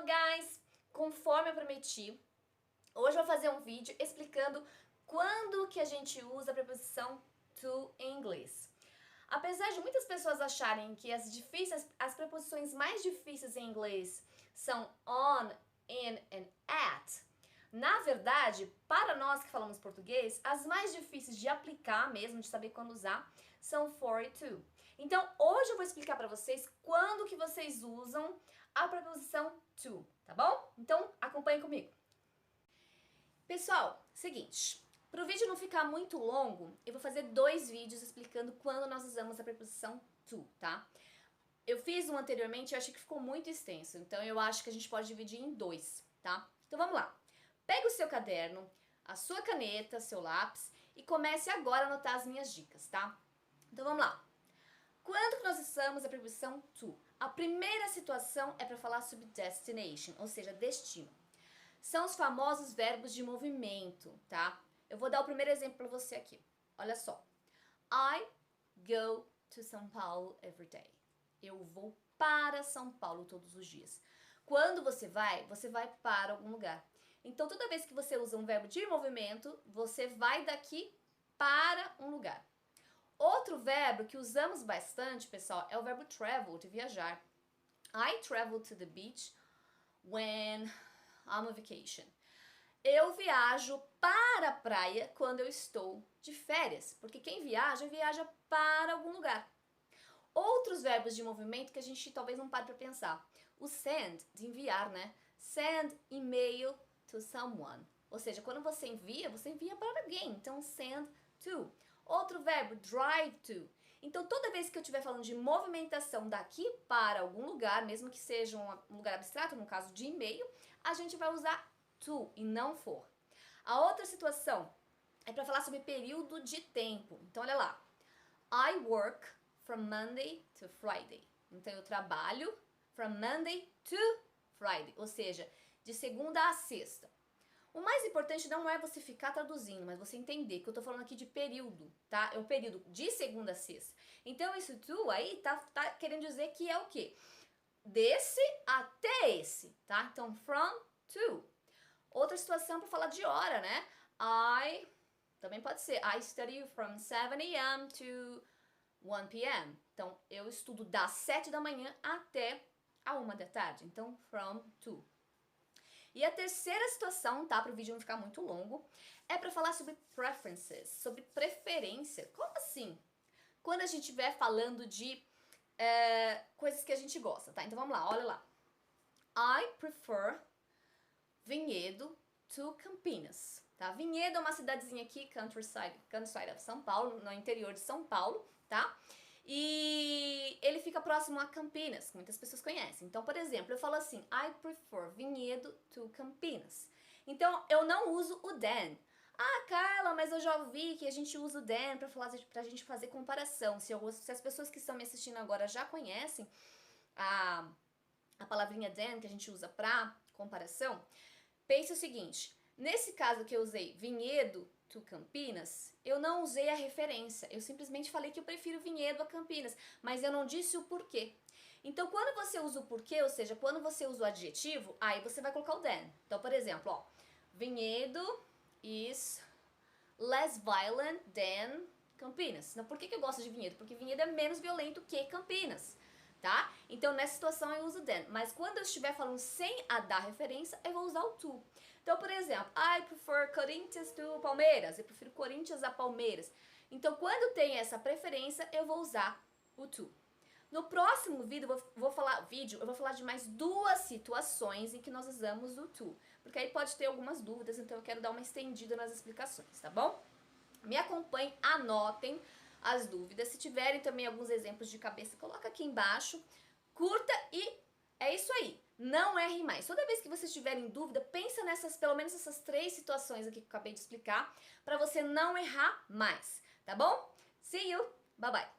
guys! Conforme eu prometi, hoje eu vou fazer um vídeo explicando quando que a gente usa a preposição to em inglês. Apesar de muitas pessoas acharem que as preposições mais difíceis em inglês são on, in and at, na verdade, para nós que falamos português, as mais difíceis de aplicar mesmo, de saber quando usar, são for e to. Então, hoje eu vou explicar para vocês quando que vocês usam a preposição to, tá bom? Então, acompanhe comigo. Pessoal, seguinte, para o vídeo não ficar muito longo, eu vou fazer 2 vídeos explicando quando nós usamos a preposição to, tá? Eu fiz um anteriormente e eu achei que ficou muito extenso, então eu acho que a gente pode dividir em 2, tá? Então vamos lá. Pega o seu caderno, a sua caneta, seu lápis e comece agora a anotar as minhas dicas, tá? Então vamos lá. Quando que nós usamos a preposição to? A primeira situação é para falar sobre destination, ou seja, destino. São os famosos verbos de movimento, tá? Eu vou dar o primeiro exemplo para você aqui. Olha só. I go to São Paulo every day. Eu vou para São Paulo todos os dias. Quando você vai para algum lugar. Então, toda vez que você usa um verbo de movimento, você vai daqui para um lugar. Outro verbo que usamos bastante, pessoal, é o verbo travel, de viajar. I travel to the beach when I'm on vacation. Eu viajo para a praia quando eu estou de férias, porque quem viaja, viaja para algum lugar. Outros verbos de movimento que a gente talvez não pare para pensar. O send, de enviar, né? Send email to someone. Ou seja, quando você envia para alguém. Então, send to. Outro verbo, drive to. Então, toda vez que eu estiver falando de movimentação daqui para algum lugar, mesmo que seja um lugar abstrato, no caso de e-mail, a gente vai usar to e não for. A outra situação é para falar sobre período de tempo. Então, olha lá. I work from Monday to Friday. Então, eu trabalho from Monday to Friday. Ou seja, de segunda a sexta. O mais importante não é você ficar traduzindo, mas você entender que eu tô falando aqui de período, tá? É o período de segunda a sexta. Então, isso to aí tá querendo dizer que é o quê? Desse até esse, tá? Então, from to. Outra situação para falar de hora, né? Também pode ser I study from 7 a.m. to 1 p.m. Então, eu estudo das 7 da manhã até a 1 da tarde. Então, from to. E a terceira situação, tá? Para o vídeo não ficar muito longo, é para falar sobre preferences, sobre preferência. Como assim? Quando a gente estiver falando de coisas que a gente gosta, tá? Então vamos lá, olha lá. I prefer Vinhedo to Campinas, tá? Vinhedo é uma cidadezinha aqui, countryside of São Paulo, no interior de São Paulo, tá? E ele fica próximo a Campinas, que muitas pessoas conhecem. Então, por exemplo, eu falo assim, I prefer Vinhedo to Campinas. Então, eu não uso o than. Ah, Carla, mas eu já ouvi que a gente usa o than pra gente fazer comparação. Se as pessoas que estão me assistindo agora já conhecem a palavrinha than que a gente usa pra comparação, pense o seguinte, nesse caso que eu usei Vinhedo to Campinas, eu não usei a referência, eu simplesmente falei que eu prefiro Vinhedo a Campinas, mas eu não disse o porquê. Então, quando você usa o porquê, ou seja, quando você usa o adjetivo, aí você vai colocar o than. Então, por exemplo, ó, Vinhedo is less violent than Campinas. Então, por que eu gosto de Vinhedo? Porque Vinhedo é menos violento que Campinas, tá? Então, nessa situação eu uso than, mas quando eu estiver falando sem a dar referência, eu vou usar o to. Então, por exemplo, I prefer Corinthians to Palmeiras. Eu prefiro Corinthians a Palmeiras. Então, quando tem essa preferência, eu vou usar o to. No próximo vídeo, eu vou falar de mais 2 situações em que nós usamos o to. Porque aí pode ter algumas dúvidas, então eu quero dar uma estendida nas explicações, tá bom? Me acompanhem, anotem as dúvidas. Se tiverem também alguns exemplos de cabeça, coloca aqui embaixo. Curta e é isso aí. Não erre mais. Toda vez que vocês tiverem dúvida, pensa pelo menos essas 3 situações aqui que eu acabei de explicar, para você não errar mais, tá bom? See you. Bye bye.